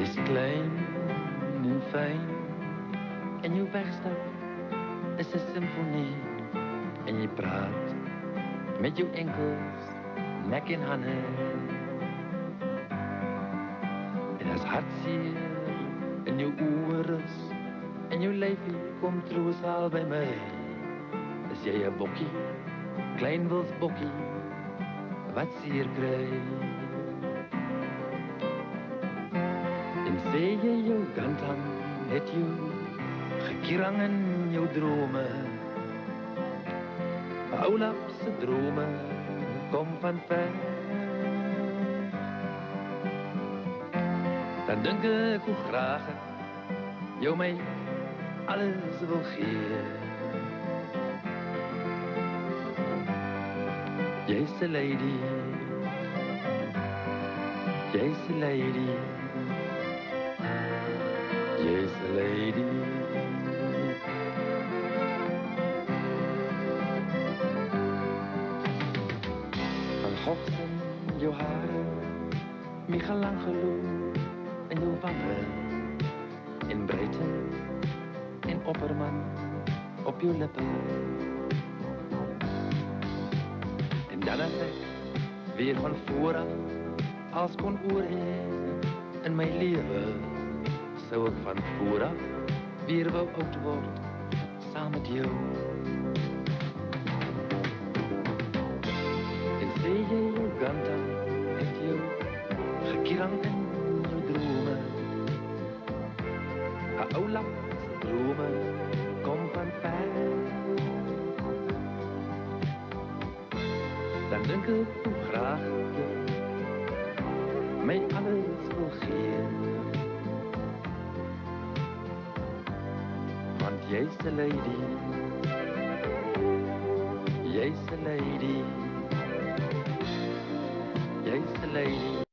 Jy's klein en fijn en jou wegstap is 'n simfonie en jy praat met jou enkels, nek en hande. En as hartseer in jou oor is en jou lyfie kom troos al by my, is jy 'n bokkie, klein wils bokkie wat seer kry. En sê jy jou gantam het jou gekierang in jou drome, Oulap se drome kom van ver. Dan dink ek hoe graag ek jou my alles wil gee. Jy's 'n lady, jy's 'n lady, jy's 'n lady. Van Gogs in jou hare, Michelangelo in jou wange, en Breiten en Opperman op jou lippe. En dan as ek weer van vooraf als kon oorheen in my lewe, sou ek van vooraf weer wou oud word saam met jou. En sê jy jou gantam het jou gekierang in jou drome, 'n ou lap se drome kom van ver. Dan dink ek hoe graag jy my alles wil gee. Want jy's 'n lady, jy's 'n lady, jy's 'n lady.